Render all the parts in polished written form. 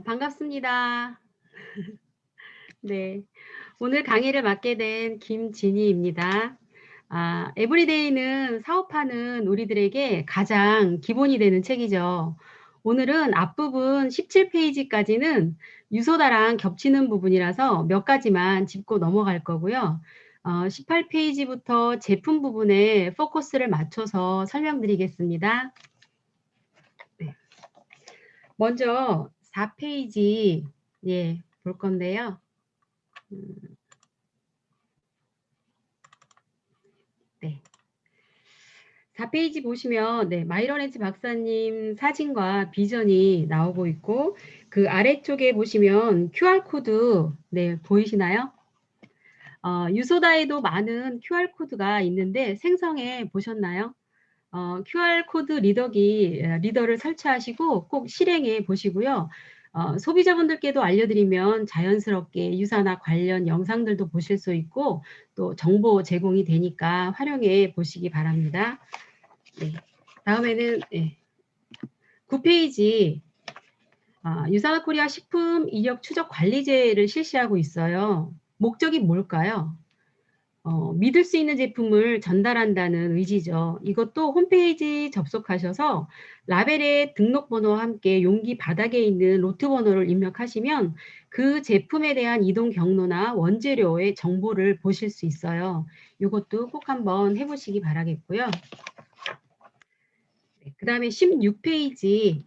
반갑습니다. 네. 오늘 강의를 맡게 된 김진희입니다. 에브리데이는 사업하는 우리들에게 가장 기본이 되는 책이죠. 오늘은 앞부분 17페이지까지는 유소다랑 겹치는 부분이라서 몇 가지만 짚고 넘어갈 거고요. 18페이지부터 제품 부분에 포커스를 맞춰서 설명드리겠습니다. 네. 먼저 4페이지 볼 건데요. 네. 4페이지 보시면 마이런 헨츠 박사님 사진과 비전이 나오고 있고 그 아래쪽에 보시면 QR코드 보이시나요? 유소다에도 많은 QR코드가 있는데 생성해 보셨나요? QR코드 리더를 설치하시고 꼭 실행해 보시고요. 소비자분들께도 알려드리면 자연스럽게 유사나 관련 영상들도 보실 수 있고 또 정보 제공이 되니까 활용해 보시기 바랍니다. 네. 다음에는 9페이지 유사나 코리아 식품 이력 추적 관리제를 실시하고 있어요. 목적이 뭘까요? 믿을 수 있는 제품을 전달한다는 의지죠. 이것도 홈페이지 접속하셔서 라벨의 등록번호와 함께 용기 바닥에 있는 로트 번호를 입력하시면 그 제품에 대한 이동 경로나 원재료의 정보를 보실 수 있어요. 이것도 꼭 한번 해보시기 바라겠고요. 그 다음에 16페이지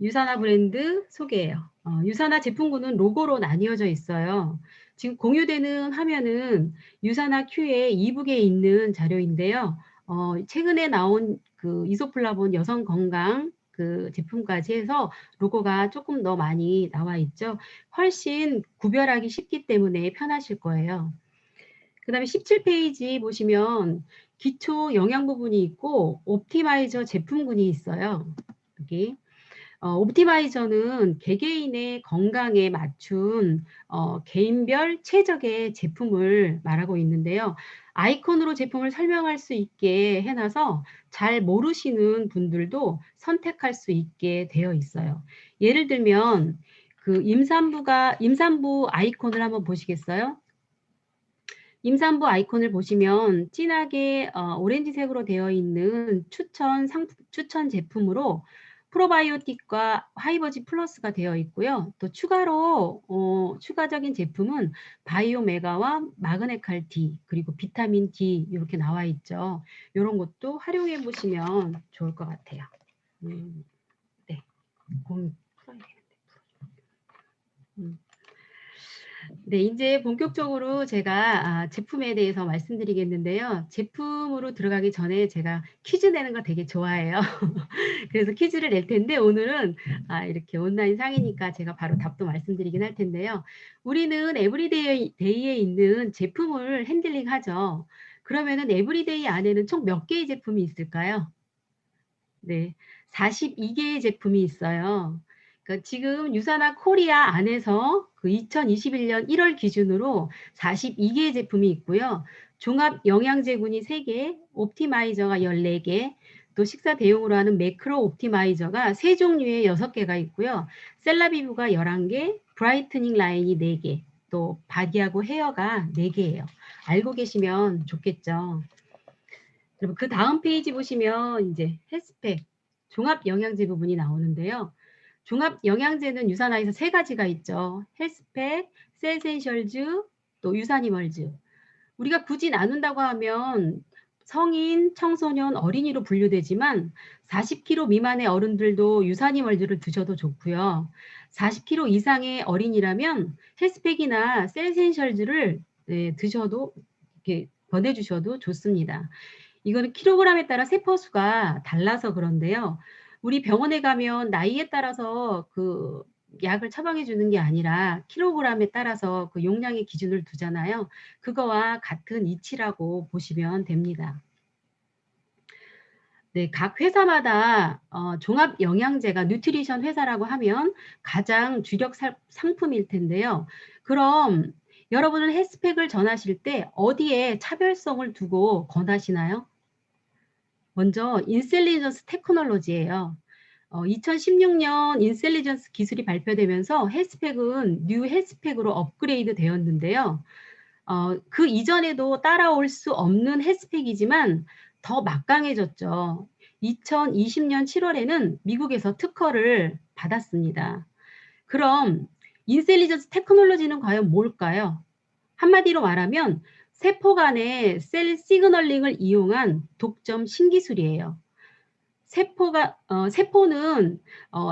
유사나 브랜드 소개예요. 유사나 제품군은 로고로 나뉘어져 있어요. 지금 공유되는 화면은 유사나 Q의 이북에 있는 자료인데요. 최근에 나온 그 이소플라본 여성 건강 그 제품까지 해서 로고가 조금 더 많이 나와 있죠. 훨씬 구별하기 쉽기 때문에 편하실 거예요. 그 다음에 17페이지 보시면 기초 영양 부분이 있고 옵티마이저 제품군이 있어요. 여기. 옵티마이저는 개개인의 건강에 맞춘 개인별 최적의 제품을 말하고 있는데요. 아이콘으로 제품을 설명할 수 있게 해놔서 잘 모르시는 분들도 선택할 수 있게 되어 있어요. 예를 들면 그 임산부 아이콘을 한번 보시겠어요? 임산부 아이콘을 보시면 진하게 오렌지색으로 되어 있는 추천 제품으로 프로바이오틱과 하이버지 플러스가 되어 있고요. 또 추가로 추가적인 제품은 바이오메가와 마그네칼 D 그리고 비타민 D 이렇게 나와 있죠. 이런 것도 활용해 보시면 좋을 것 같아요. 네. 풀어야 되는데. 네, 이제 본격적으로 제가 제품에 대해서 말씀드리겠는데요. 제품으로 들어가기 전에 제가 퀴즈 내는 거 되게 좋아해요. 그래서 퀴즈를 낼 텐데 오늘은 이렇게 온라인 상이니까 제가 바로 답도 말씀드리긴 할 텐데요. 우리는 에브리데이에 있는 제품을 핸들링 하죠. 그러면은 에브리데이 안에는 총 몇 개의 제품이 있을까요? 네, 42개의 제품이 있어요. 그러니까 지금 유사나 코리아 안에서 그 2021년 1월 기준으로 42개의 제품이 있고요. 종합 영양제군이 3개, 옵티마이저가 14개, 또 식사 대용으로 하는 매크로 옵티마이저가 3종류의 6개가 있고요. 셀라비브가 11개, 브라이트닝 라인이 4개, 또 바디하고 헤어가 4개예요. 알고 계시면 좋겠죠. 그리고 그 다음 페이지 보시면 이제 헬스팩, 종합 영양제 부분이 나오는데요. 종합 영양제는 유산화에서 3가지가 있죠. 헬스팩, 셀센셜즈, 또 유사니멀즈. 우리가 굳이 나눈다고 하면 성인, 청소년, 어린이로 분류되지만 40kg 미만의 어른들도 유사니멀즈를 드셔도 좋고요. 40kg 이상의 어린이라면 헬스팩이나 셀센셜즈를 드셔도 이렇게 권해주셔도 좋습니다. 이거는 킬로그램에 따라 세포수가 달라서 그런데요. 우리 병원에 가면 나이에 따라서 그 약을 처방해 주는 게 아니라 킬로그램에 따라서 그 용량의 기준을 두잖아요. 그거와 같은 이치라고 보시면 됩니다. 네, 각 회사마다 종합 영양제가 뉴트리션 회사라고 하면 가장 주력 상품일 텐데요. 그럼 여러분은 헬스팩을 전하실 때 어디에 차별성을 두고 권하시나요? 먼저 인셀리전스 테크놀로지예요. 2016년 인셀리전스 기술이 발표되면서 헬스팩은 뉴 헬스팩으로 업그레이드 되었는데요. 그 이전에도 따라올 수 없는 헬스팩이지만 더 막강해졌죠. 2020년 7월에는 미국에서 특허를 받았습니다. 그럼 인셀리전스 테크놀로지는 과연 뭘까요? 한마디로 말하면 세포 간의 셀 시그널링을 이용한 독점 신기술이에요. 세포는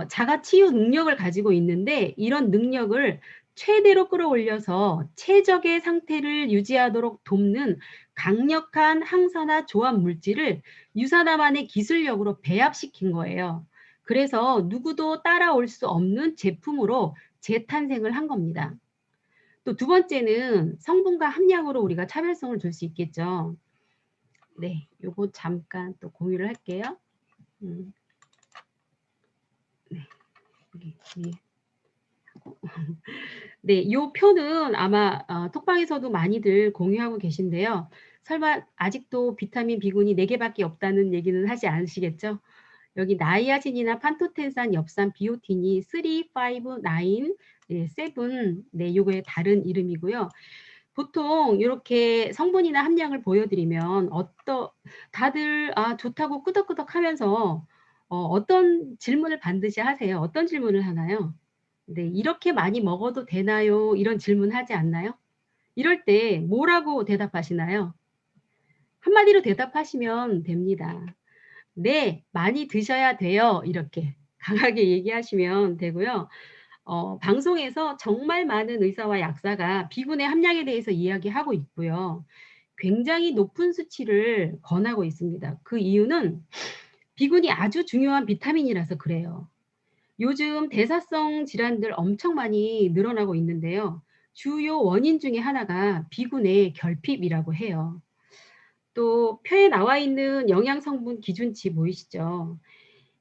자가 치유 능력을 가지고 있는데 이런 능력을 최대로 끌어올려서 최적의 상태를 유지하도록 돕는 강력한 항산화 조합 물질을 유산화만의 기술력으로 배합시킨 거예요. 그래서 누구도 따라올 수 없는 제품으로 재탄생을 한 겁니다. 또 두 번째는 성분과 함량으로 우리가 차별성을 줄 수 있겠죠. 네, 요거 잠깐 또 공유를 할게요. 네, 여기 위에. 네, 이 표는 아마 톡방에서도 많이들 공유하고 계신데요. 설마 아직도 비타민 B군이 4개밖에 없다는 얘기는 하지 않으시겠죠? 여기 나이아신이나 판토텐산, 엽산, 비오틴이 3, 5, 9, 7, 네, 요거의 다른 이름이고요. 보통 이렇게 성분이나 함량을 보여드리면 다들 좋다고 끄덕끄덕 하면서 어떤 질문을 반드시 하세요? 어떤 질문을 하나요? 네, 이렇게 많이 먹어도 되나요? 이런 질문 하지 않나요? 이럴 때 뭐라고 대답하시나요? 한마디로 대답하시면 됩니다. 네, 많이 드셔야 돼요. 이렇게 강하게 얘기하시면 되고요. 방송에서 정말 많은 의사와 약사가 비군의 함량에 대해서 이야기하고 있고요. 굉장히 높은 수치를 권하고 있습니다. 그 이유는 비군이 아주 중요한 비타민이라서 그래요. 요즘 대사성 질환들 엄청 많이 늘어나고 있는데요. 주요 원인 중에 하나가 비군의 결핍이라고 해요. 또 표에 나와 있는 영양성분 기준치 보이시죠?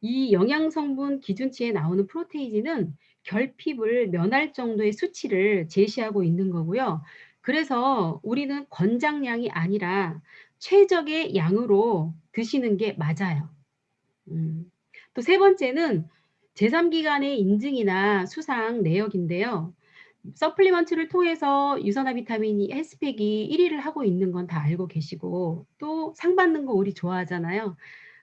이 영양성분 기준치에 나오는 프로테이지는 결핍을 면할 정도의 수치를 제시하고 있는 거고요. 그래서 우리는 권장량이 아니라 최적의 양으로 드시는 게 맞아요. 또 세 번째는 제3기관의 인증이나 수상 내역인데요. 서플리먼트를 통해서 유산화 비타민이 헬스팩이 1위를 하고 있는 건 다 알고 계시고 또 상 받는 거 우리 좋아하잖아요.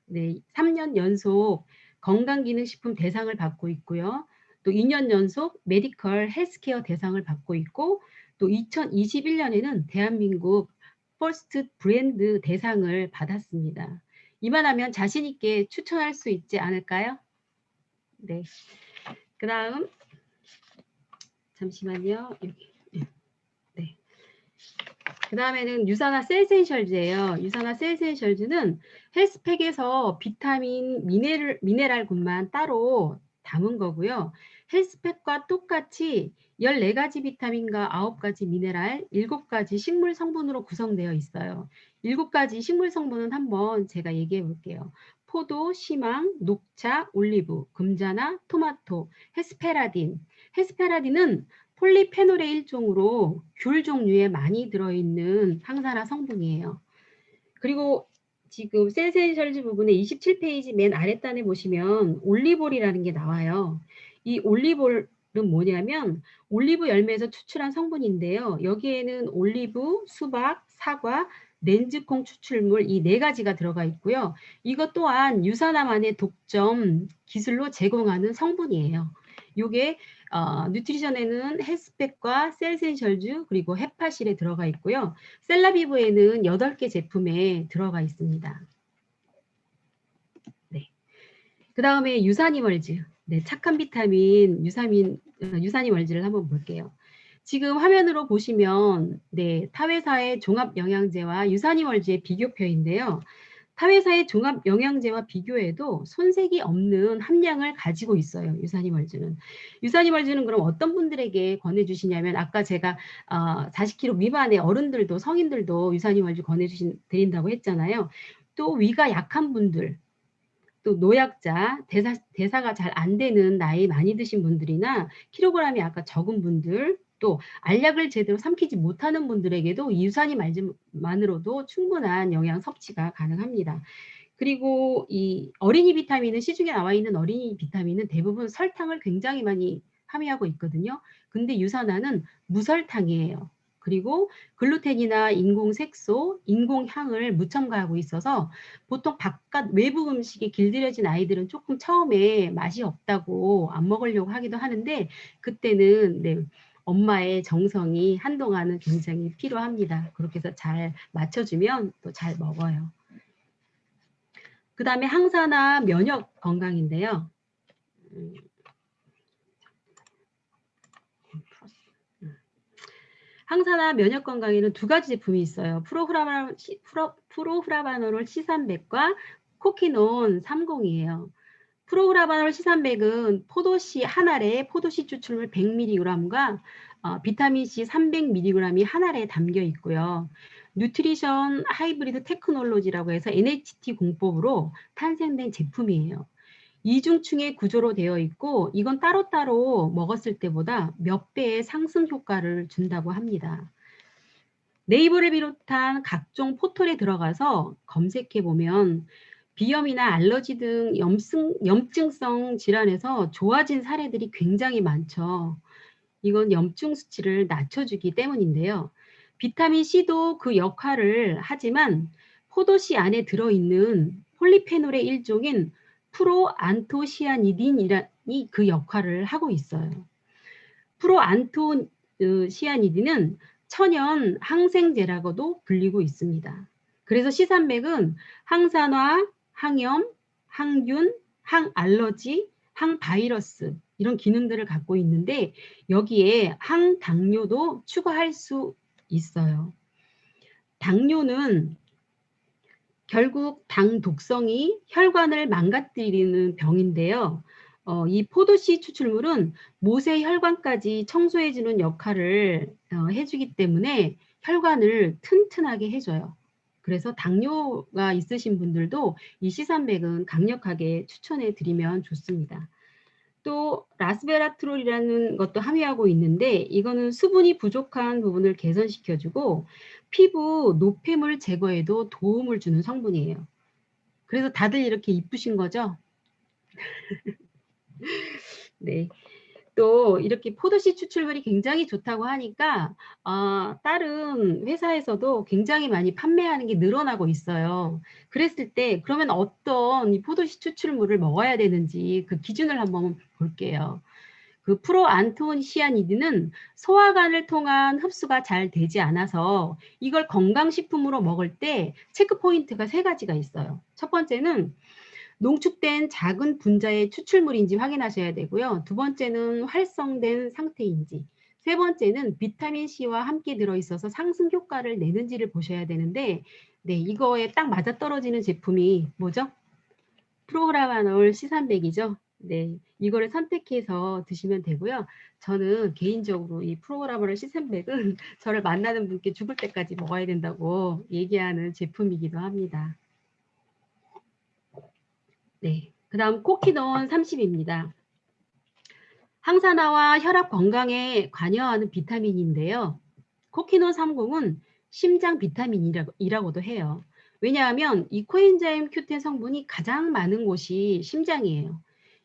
네, 3년 연속 건강기능식품 대상을 받고 있고요. 또 2년 연속 메디컬 헬스케어 대상을 받고 있고 또 2021년에는 대한민국 퍼스트 브랜드 대상을 받았습니다. 이만하면 자신 있게 추천할 수 있지 않을까요? 네. 그다음 잠시만요. 여기. 네. 그다음에는 유산화 셀센셜즈예요. 유산화 셀센셜즈는 헬스팩에서 비타민, 미네랄군만 따로 담은 거고요. 헬스팩과 똑같이 14가지 비타민과 9가지 미네랄, 7가지 식물 성분으로 구성되어 있어요. 7가지 식물 성분은 한번 제가 얘기해 볼게요. 포도, 시망, 녹차, 올리브, 금자나, 토마토, 헤스페라딘. 헤스페라딘은 폴리페놀의 일종으로 귤 종류에 많이 들어있는 항산화 성분이에요. 그리고 지금 센세이셜즈 부분에 27페이지 맨 아랫단에 보시면 올리볼이라는 게 나와요. 이 올리볼은 뭐냐면 올리브 열매에서 추출한 성분인데요. 여기에는 올리브, 수박, 사과, 렌즈콩 추출물 이 4가지가 들어가 있고요. 이것 또한 유산화만의 독점 기술로 제공하는 성분이에요. 요게 뉴트리션에는 헬스팩과 셀센셜즈 그리고 헤파실에 들어가 있고요. 셀라비브에는 8개 제품에 들어가 있습니다. 네. 그 다음에 유사니멀즈. 네, 착한 비타민 유사니멀즈를 한번 볼게요. 지금 화면으로 보시면 네, 타회사의 종합영양제와 유사니멀즈의 비교표인데요. 타회사의 종합영양제와 비교해도 손색이 없는 함량을 가지고 있어요. 유사니멀즈는. 유사니멀즈는 그럼 어떤 분들에게 권해주시냐면 아까 제가 40kg 미만의 어른들도 성인들도 유사니멀즈 권해드린다고 했잖아요. 또 위가 약한 분들 또 노약자, 대사가 잘 안 되는 나이 많이 드신 분들이나 킬로그램이 아까 적은 분들 또 알약을 제대로 삼키지 못하는 분들에게도 이 유산이말즈만으로도 충분한 영양 섭취가 가능합니다. 그리고 이 어린이 비타민은 시중에 나와 있는 어린이 비타민은 대부분 설탕을 굉장히 많이 함유하고 있거든요. 근데 유산화는 무설탕이에요. 그리고 글루텐이나 인공 색소, 인공 향을 무첨가하고 있어서 보통 바깥 외부 음식에 길들여진 아이들은 조금 처음에 맛이 없다고 안 먹으려고 하기도 하는데 그때는 네, 엄마의 정성이 한동안은 굉장히 필요합니다. 그렇게 해서 잘 맞춰주면 또 잘 먹어요. 그 다음에 항산화 면역 건강인데요. 항산화 면역 건강에는 두 가지 제품이 있어요. 프로후라바놀 C300과 코키논 30이에요. 프로후라바놀 C300은 포도씨 한 알에 포도씨 추출물 100mg과 비타민C 300mg이 한 알에 담겨 있고요. 뉴트리션 하이브리드 테크놀로지라고 해서 NHT 공법으로 탄생된 제품이에요. 이중층의 구조로 되어 있고 이건 따로따로 먹었을 때보다 몇 배의 상승 효과를 준다고 합니다. 네이버를 비롯한 각종 포털에 들어가서 검색해 보면 비염이나 알러지 등 염증성 질환에서 좋아진 사례들이 굉장히 많죠. 이건 염증 수치를 낮춰주기 때문인데요. 비타민 C도 그 역할을 하지만 포도씨 안에 들어있는 폴리페놀의 일종인 프로안토시아니딘이 그 역할을 하고 있어요. 프로안토시아니딘은 천연 항생제라고도 불리고 있습니다. 그래서 C300은 항산화, 항염, 항균, 항알러지, 항바이러스 이런 기능들을 갖고 있는데 여기에 항당뇨도 추가할 수 있어요. 당뇨는 결국 당 독성이 혈관을 망가뜨리는 병인데요. 이 포도씨 추출물은 모세 혈관까지 청소해주는 역할을 해주기 때문에 혈관을 튼튼하게 해줘요. 그래서 당뇨가 있으신 분들도 이 C300은 강력하게 추천해 드리면 좋습니다. 또 라스베라트롤이라는 것도 함유하고 있는데 이거는 수분이 부족한 부분을 개선시켜주고 피부 노폐물 제거에도 도움을 주는 성분이에요. 그래서 다들 이렇게 이쁘신 거죠? 네. 또 이렇게 포도씨 추출물이 굉장히 좋다고 하니까 다른 회사에서도 굉장히 많이 판매하는 게 늘어나고 있어요. 그랬을 때 그러면 어떤 이 포도씨 추출물을 먹어야 되는지 그 기준을 한번 볼게요. 그 프로안토시아니딘은 소화관을 통한 흡수가 잘 되지 않아서 이걸 건강식품으로 먹을 때 체크 포인트가 세 가지가 있어요. 첫 번째는 농축된 작은 분자의 추출물인지 확인하셔야 되고요. 두 번째는 활성된 상태인지, 세 번째는 비타민C와 함께 들어있어서 상승 효과를 내는지를 보셔야 되는데 네, 이거에 딱 맞아떨어지는 제품이 뭐죠? 프로그라마놀 C300이죠. 네, 이거를 선택해서 드시면 되고요. 저는 개인적으로 이 프로그라마놀 C300은 저를 만나는 분께 죽을 때까지 먹어야 된다고 얘기하는 제품이기도 합니다. 네, 그 다음 코키논 30입니다. 항산화와 혈압 건강에 관여하는 비타민인데요. 코키논 30은 심장 비타민이라고도 해요. 왜냐하면 이 코엔자임 Q10 성분이 가장 많은 곳이 심장이에요.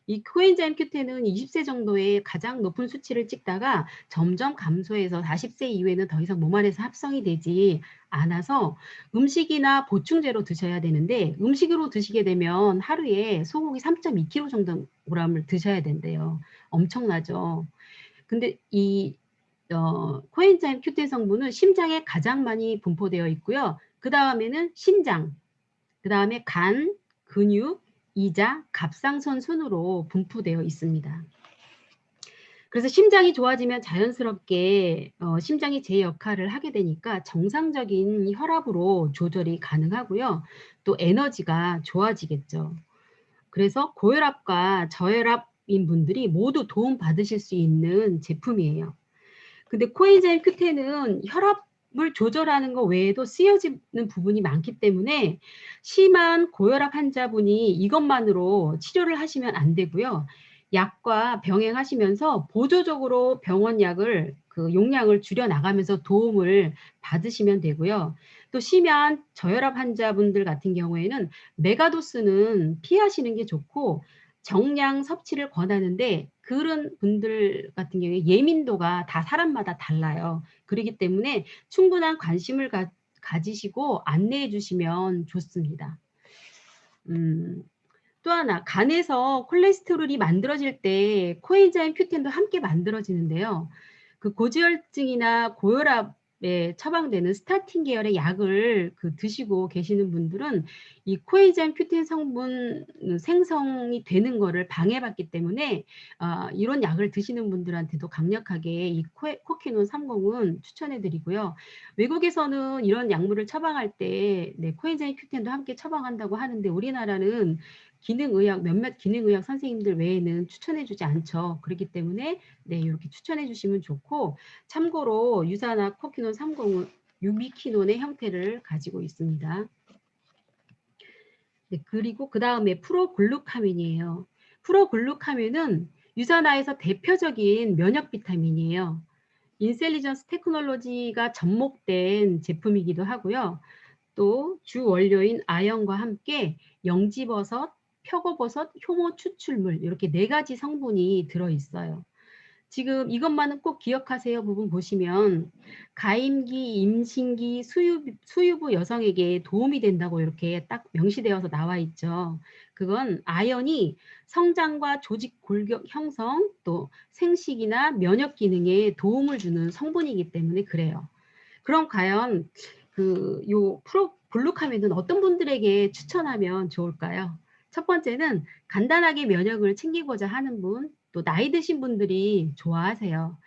이 코엔자임 Q10은 20세 정도의 가장 높은 수치를 찍다가 점점 감소해서 40세 이후에는 더 이상 몸 안에서 합성이 되지 않아서 음식이나 보충제로 드셔야 되는데 음식으로 드시게 되면 하루에 소고기 3.2kg 정도를 드셔야 된대요. 엄청나죠. 근데 이 코엔자임 Q10 성분은 심장에 가장 많이 분포되어 있고요. 그 다음에는 심장, 그 다음에 간, 근육, 이자, 갑상선 순으로 분포되어 있습니다. 그래서 심장이 좋아지면 자연스럽게 심장이 제 역할을 하게 되니까 정상적인 혈압으로 조절이 가능하고요. 또 에너지가 좋아지겠죠. 그래서 고혈압과 저혈압인 분들이 모두 도움 받으실 수 있는 제품이에요. 근데 코엔자임 Q10은 혈압을 조절하는 것 외에도 쓰여지는 부분이 많기 때문에 심한 고혈압 환자분이 이것만으로 치료를 하시면 안 되고요. 약과 병행하시면서 보조적으로 병원 약을 그 용량을 줄여 나가면서 도움을 받으시면 되고요. 또 심한 저혈압 환자분들 같은 경우에는 메가도스는 피하시는 게 좋고 정량 섭취를 권하는데 그런 분들 같은 경우에 예민도가 다 사람마다 달라요. 그렇기 때문에 충분한 관심을 가지시고 안내해 주시면 좋습니다. 또 하나, 간에서 콜레스테롤이 만들어질 때 코엔자임 Q10도 함께 만들어지는데요. 그 고지혈증이나 고혈압에 처방되는 스타틴 계열의 약을 드시고 계시는 분들은 이 코엔자임 Q10 성분 생성이 되는 거를 방해받기 때문에 이런 약을 드시는 분들한테도 강력하게 이 코키논 30은 추천해 드리고요. 외국에서는 이런 약물을 처방할 때 코엔자임 Q10도 함께 처방한다고 하는데 우리나라는 몇몇 기능의학 선생님들 외에는 추천해 주지 않죠. 그렇기 때문에 이렇게 추천해 주시면 좋고, 참고로 유사나 코키논 30은 유비퀴논의 형태를 가지고 있습니다. 그리고 그 다음에 프로글루카민이에요. 프로글루카민은 유산화에서 대표적인 면역 비타민이에요. 인셀리전스 테크놀로지가 접목된 제품이기도 하고요. 또 주 원료인 아연과 함께 영지버섯, 표고버섯, 효모 추출물 이렇게 4가지 성분이 들어있어요. 지금 이것만은 꼭 기억하세요 부분 보시면 가임기, 임신기, 수유부 여성에게 도움이 된다고 이렇게 딱 명시되어서 나와 있죠. 그건 아연이 성장과 조직 골격 형성, 또 생식이나 면역 기능에 도움을 주는 성분이기 때문에 그래요. 그럼 과연 요 블루카민은 어떤 분들에게 추천하면 좋을까요? 첫 번째는 간단하게 면역을 챙기고자 하는 분, 또 나이 드신 분들이 좋아하세요.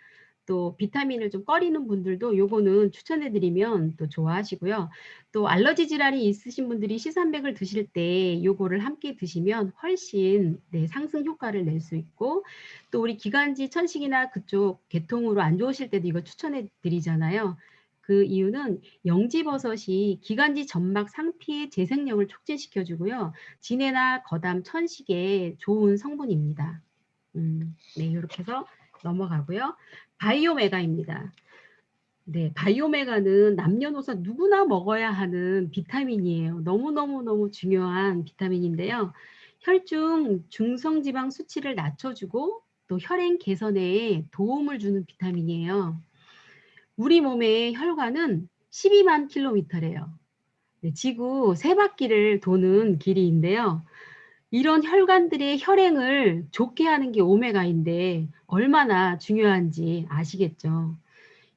또 비타민을 좀 꺼리는 분들도 요거는 추천해 드리면 또 좋아하시고요. 또 알러지 질환이 있으신 분들이 시산맥을 드실 때 요거를 함께 드시면 훨씬 상승 효과를 낼 수 있고, 또 우리 기관지 천식이나 그쪽 계통으로 안 좋으실 때도 이거 추천해 드리잖아요. 그 이유는 영지버섯이 기관지 점막 상피의 재생력을 촉진시켜 주고요. 진해나 거담, 천식에 좋은 성분입니다. 이렇게 해서 넘어가고요. 바이오메가입니다. 바이오메가는 남녀노소 누구나 먹어야 하는 비타민이에요. 너무너무너무 중요한 비타민인데요. 혈중 중성지방 수치를 낮춰주고 또 혈행 개선에 도움을 주는 비타민이에요. 우리 몸의 혈관은 12만 킬로미터래요. 지구 3바퀴를 도는 길이인데요. 이런 혈관들의 혈행을 좋게 하는 게 오메가인데 얼마나 중요한지 아시겠죠?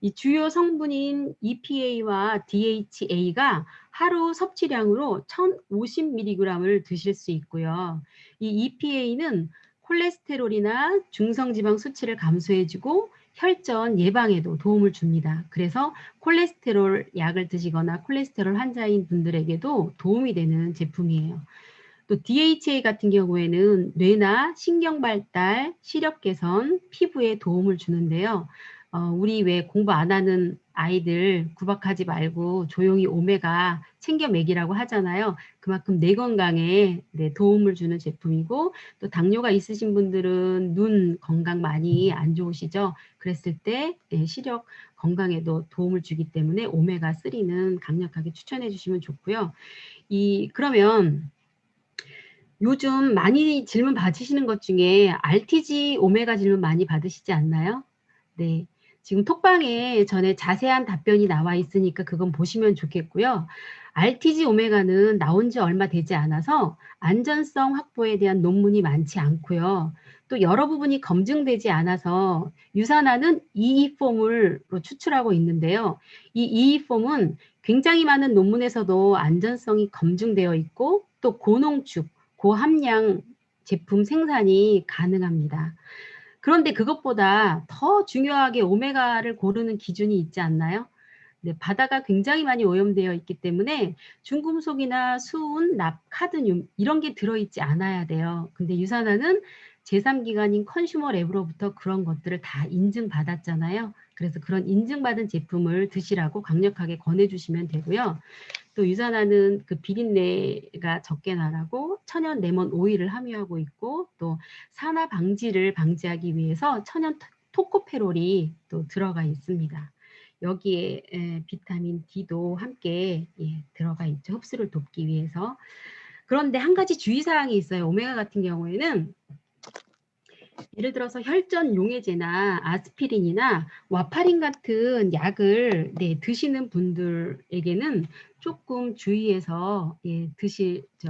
이 주요 성분인 EPA와 DHA가 하루 섭취량으로 1050mg을 드실 수 있고요. 이 EPA는 콜레스테롤이나 중성지방 수치를 감소해주고 혈전 예방에도 도움을 줍니다. 그래서 콜레스테롤 약을 드시거나 콜레스테롤 환자인 분들에게도 도움이 되는 제품이에요. 또 DHA 같은 경우에는 뇌나 신경 발달, 시력 개선, 피부에 도움을 주는데요. 우리 왜 공부 안 하는 아이들 구박하지 말고 조용히 오메가 챙겨 먹이라고 하잖아요. 그만큼 뇌 건강에 도움을 주는 제품이고, 또 당뇨가 있으신 분들은 눈 건강 많이 안 좋으시죠. 그랬을 때 시력 건강에도 도움을 주기 때문에 오메가3는 강력하게 추천해 주시면 좋고요. 그러면 요즘 많이 질문 받으시는 것 중에 RTG 오메가 질문 많이 받으시지 않나요? 네. 지금 톡방에 전에 자세한 답변이 나와 있으니까 그건 보시면 좋겠고요. RTG 오메가는 나온 지 얼마 되지 않아서 안전성 확보에 대한 논문이 많지 않고요. 또 여러 부분이 검증되지 않아서 유산화는 EE폼으로 추출하고 있는데요. 이 EE폼은 굉장히 많은 논문에서도 안전성이 검증되어 있고 또 고농축, 고함량 제품 생산이 가능합니다. 그런데 그것보다 더 중요하게 오메가를 고르는 기준이 있지 않나요? 바다가 굉장히 많이 오염되어 있기 때문에 중금속이나 수은, 납, 카드뮴 이런 게 들어있지 않아야 돼요. 근데 유산화는 제3기관인 컨슈머 랩으로부터 그런 것들을 다 인증받았잖아요. 그래서 그런 인증받은 제품을 드시라고 강력하게 권해주시면 되고요. 또 유산화는 그 비린내가 적게 나라고 천연 레몬 오일을 함유하고 있고, 또 산화 방지를 방지하기 위해서 천연 토코페롤이 또 들어가 있습니다. 여기에 비타민 D도 함께 들어가 있죠. 흡수를 돕기 위해서. 그런데 한 가지 주의사항이 있어요. 오메가 같은 경우에는 예를 들어서 혈전 용해제나 아스피린이나 와파린 같은 약을 드시는 분들에게는 조금 주의해서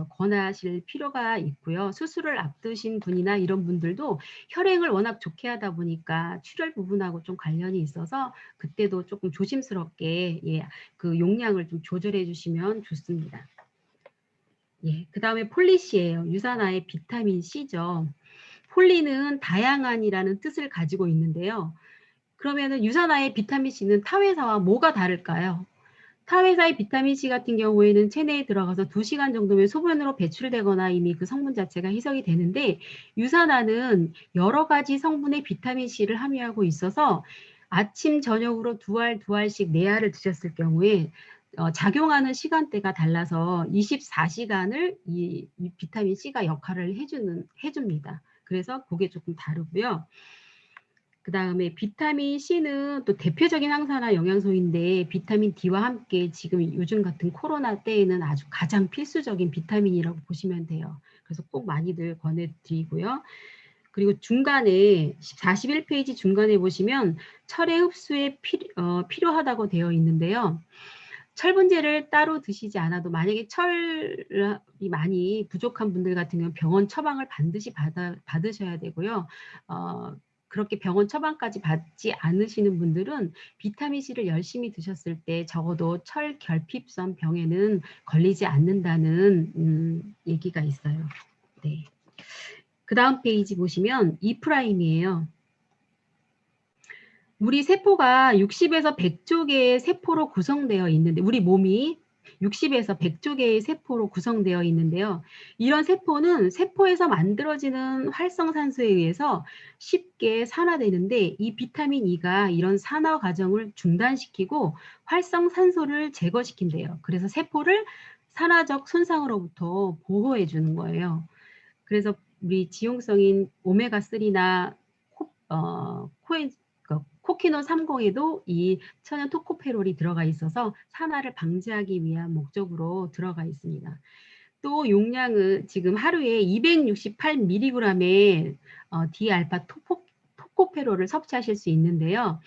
권하실 필요가 있고요. 수술을 앞두신 분이나 이런 분들도 혈행을 워낙 좋게 하다 보니까 출혈 부분하고 좀 관련이 있어서 그때도 조금 조심스럽게 그 용량을 좀 조절해 주시면 좋습니다. 그 다음에 폴리시예요. 유산화의 비타민 C죠. 폴리는 다양한이라는 뜻을 가지고 있는데요. 그러면은 유산화의 비타민 C는 타회사와 뭐가 다를까요? 타회사의 비타민 C 같은 경우에는 체내에 들어가서 2시간 정도면 소변으로 배출되거나 이미 그 성분 자체가 희석이 되는데, 유산화는 여러 가지 성분의 비타민 C를 함유하고 있어서 아침 저녁으로 2알 4알을 드셨을 경우에 작용하는 시간대가 달라서 24시간을 이 비타민 C가 역할을 해줍니다. 그래서 그게 조금 다르고요. 그 다음에 비타민 C는 또 대표적인 항산화 영양소인데 비타민 D와 함께 지금 요즘 같은 코로나 때에는 아주 가장 필수적인 비타민이라고 보시면 돼요. 그래서 꼭 많이들 권해드리고요. 그리고 중간에 41페이지 중간에 보시면 철의 흡수에 필요하다고 되어 있는데요. 철분제를 따로 드시지 않아도 만약에 철이 많이 부족한 분들 같은 경우는 병원 처방을 반드시 받으셔야 되고요. 그렇게 병원 처방까지 받지 않으시는 분들은 비타민 C를 열심히 드셨을 때 적어도 철결핍성 병에는 걸리지 않는다는 얘기가 있어요. 네. 그 다음 페이지 보시면 2'이에요. 우리 세포가 60에서 100조 개의 세포로 구성되어 있는데, 우리 몸이 60에서 100조 개의 세포로 구성되어 있는데요. 이런 세포는 세포에서 만들어지는 활성산소에 의해서 쉽게 산화되는데, 이 비타민 E가 이런 산화 과정을 중단시키고 활성산소를 제거시킨대요. 그래서 세포를 산화적 손상으로부터 보호해 주는 거예요. 그래서 우리 지용성인 오메가3나 코키노 30에도 이 천연 토코페롤이 들어가 있어서 산화를 방지하기 위한 목적으로 들어가 있습니다. 또 용량은 지금 하루에 268mg의 D알파 토코페롤을 섭취하실 수 있는데요.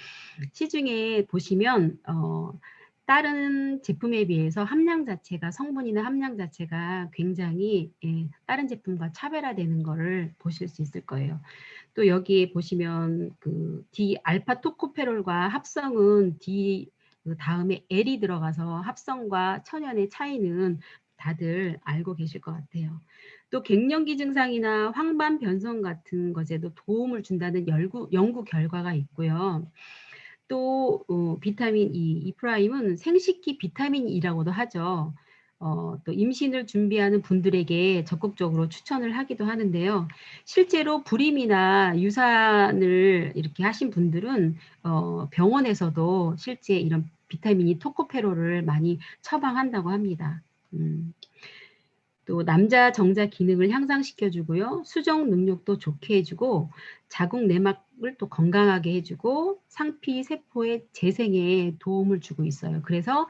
시중에 보시면 다른 제품에 비해서 성분이나 함량 자체가 굉장히 다른 제품과 차별화되는 것을 보실 수 있을 거예요. 또 여기에 보시면 그 D알파 토코페롤과 합성은 그 다음에 L이 들어가서 합성과 천연의 차이는 다들 알고 계실 것 같아요. 또 갱년기 증상이나 황반 변성 같은 것에도 도움을 준다는 연구 결과가 있고요. 또 비타민 E, E'은 생식기 비타민 E라고도 하죠. 또 임신을 준비하는 분들에게 적극적으로 추천을 하기도 하는데요. 실제로 불임이나 유산을 이렇게 하신 분들은 병원에서도 실제 이런 비타민 E 토코페롤을 많이 처방한다고 합니다. 또 남자 정자 기능을 향상시켜주고요. 수정 능력도 좋게 해주고 자궁 내막을 또 건강하게 해주고 상피 세포의 재생에 도움을 주고 있어요. 그래서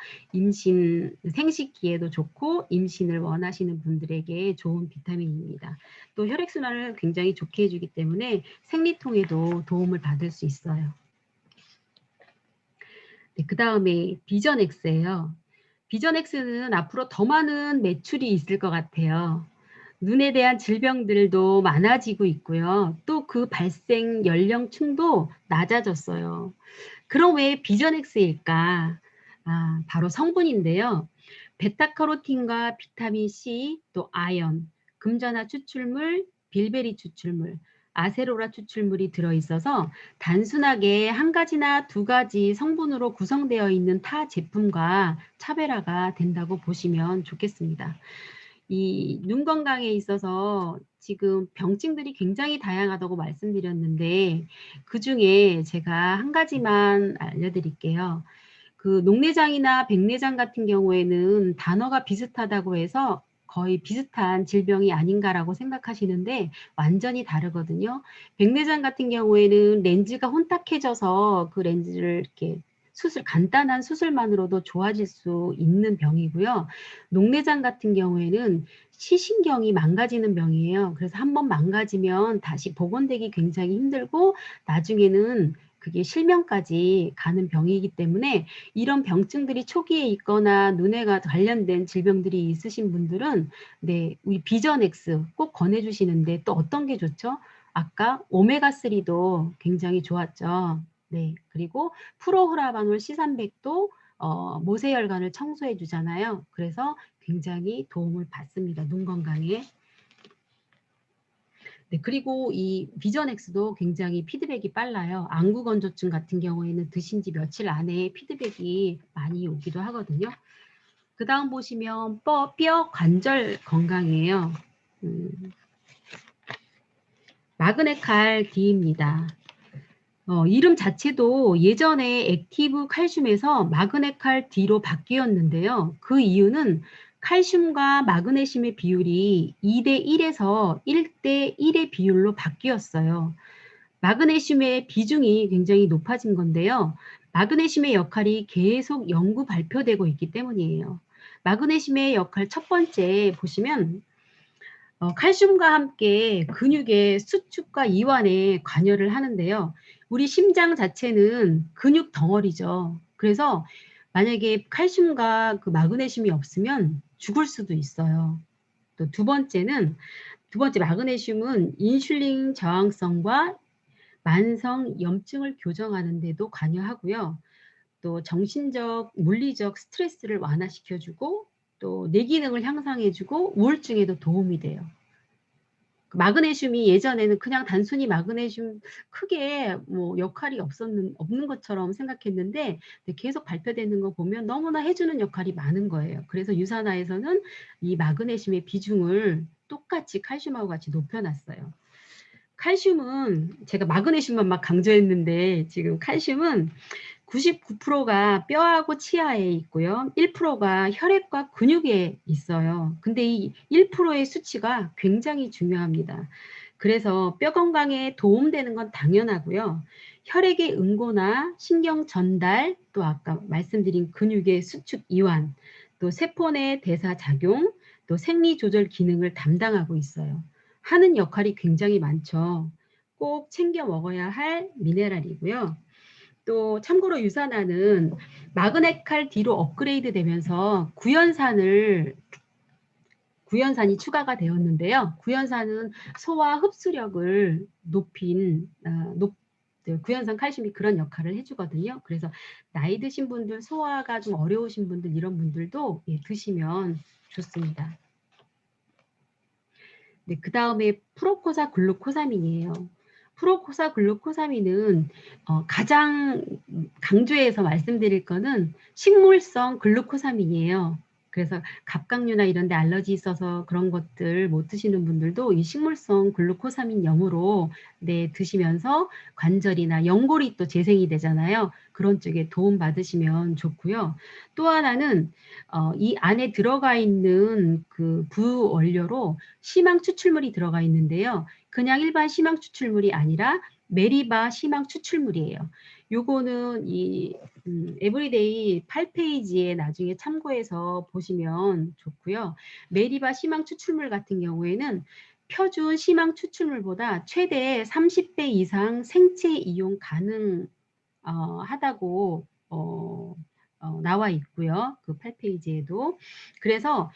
생식기에도 좋고 임신을 원하시는 분들에게 좋은 비타민입니다. 또 혈액순환을 굉장히 좋게 해주기 때문에 생리통에도 도움을 받을 수 있어요. 네, 그 다음에 비전엑스예요. 비전엑스는 앞으로 더 많은 매출이 있을 것 같아요. 눈에 대한 질병들도 많아지고 있고요. 또 그 발생 연령층도 낮아졌어요. 그럼 왜 비전엑스일까? 바로 성분인데요. 베타카로틴과 비타민 C, 또 아연, 금전화 추출물, 빌베리 추출물, 아세로라 추출물이 들어있어서 단순하게 한 가지나 두 가지 성분으로 구성되어 있는 타 제품과 차별화가 된다고 보시면 좋겠습니다. 이 눈 건강에 있어서 지금 병증들이 굉장히 다양하다고 말씀드렸는데 그중에 제가 한 가지만 알려드릴게요. 그 녹내장이나 백내장 같은 경우에는 단어가 비슷하다고 해서 거의 비슷한 질병이 아닌가라고 생각하시는데 완전히 다르거든요. 백내장 같은 경우에는 렌즈가 혼탁해져서 그 렌즈를 이렇게 수술, 간단한 수술만으로도 좋아질 수 있는 병이고요. 녹내장 같은 경우에는 시신경이 망가지는 병이에요. 그래서 한번 망가지면 다시 복원되기 굉장히 힘들고 나중에는 그게 실명까지 가는 병이기 때문에 이런 병증들이 초기에 있거나 눈에 관련된 질병들이 있으신 분들은 네, 우리 비전엑스 꼭 권해주시는데 또 어떤 게 좋죠? 아까 오메가3도 굉장히 좋았죠. 네, 그리고 프로후라바놀 C300도 모세혈관을 청소해 주잖아요. 그래서 굉장히 도움을 받습니다. 눈 건강에. 네, 그리고 이 비전엑스도 굉장히 피드백이 빨라요. 안구건조증 같은 경우에는 드신 지 며칠 안에 피드백이 많이 오기도 하거든요. 그 다음 보시면 뼈 관절 건강이에요. 마그네칼 D입니다. 이름 자체도 예전에 액티브 칼슘에서 마그네칼 D로 바뀌었는데요. 그 이유는 칼슘과 마그네슘의 비율이 2대1에서 1대1의 비율로 바뀌었어요. 마그네슘의 비중이 굉장히 높아진 건데요. 마그네슘의 역할이 계속 연구 발표되고 있기 때문이에요. 마그네슘의 역할 첫 번째 보시면 칼슘과 함께 근육의 수축과 이완에 관여를 하는데요. 우리 심장 자체는 근육 덩어리죠. 그래서 만약에 칼슘과 그 마그네슘이 없으면 죽을 수도 있어요. 또 두 번째 마그네슘은 인슐린 저항성과 만성 염증을 교정하는 데도 관여하고요. 또 정신적, 물리적 스트레스를 완화시켜주고 또 뇌 기능을 향상해주고 우울증에도 도움이 돼요. 마그네슘이 예전에는 그냥 단순히 마그네슘 크게 뭐 역할이 없는 것처럼 생각했는데 계속 발표되는 거 보면 너무나 해주는 역할이 많은 거예요. 그래서 유산화에서는 이 마그네슘의 비중을 똑같이 칼슘하고 같이 높여놨어요. 칼슘은 제가 마그네슘만 막 강조했는데 지금 칼슘은 99%가 뼈하고 치아에 있고요. 1%가 혈액과 근육에 있어요. 근데 이 1%의 수치가 굉장히 중요합니다. 그래서 뼈 건강에 도움되는 건 당연하고요. 혈액의 응고나 신경 전달, 또 아까 말씀드린 근육의 수축 이완, 또 세포 내 대사 작용, 또 생리 조절 기능을 담당하고 있어요. 하는 역할이 굉장히 많죠. 꼭 챙겨 먹어야 할 미네랄이고요. 또 참고로 유산화는 마그네칼 D로 업그레이드 되면서 구연산이 추가가 되었는데요. 구연산은 소화 흡수력을 구연산 칼슘이 그런 역할을 해주거든요. 그래서 나이 드신 분들, 소화가 좀 어려우신 분들, 이런 분들도 드시면 좋습니다. 네, 그 다음에 프로코사 글루코사민이에요. 프로코사 글루코사민은 가장 강조해서 말씀드릴 거는 식물성 글루코사민이에요. 그래서 갑각류나 이런 데 알러지 있어서 그런 것들 못 드시는 분들도 이 식물성 글루코사민 염으로 드시면서 관절이나 연골이 또 재생이 되잖아요. 그런 쪽에 도움 받으시면 좋고요. 또 하나는 이 안에 들어가 있는 그 부원료로 시망 추출물이 들어가 있는데요. 그냥 일반 시망 추출물이 아니라 메리바 시망 추출물이에요. 요거는 이 에브리데이 8페이지에 나중에 참고해서 보시면 좋고요. 메리바 시망 추출물 같은 경우에는 표준 시망 추출물보다 최대 30배 이상 생체 이용 가능하다고 나와 있고요. 그 8페이지에도. 그래서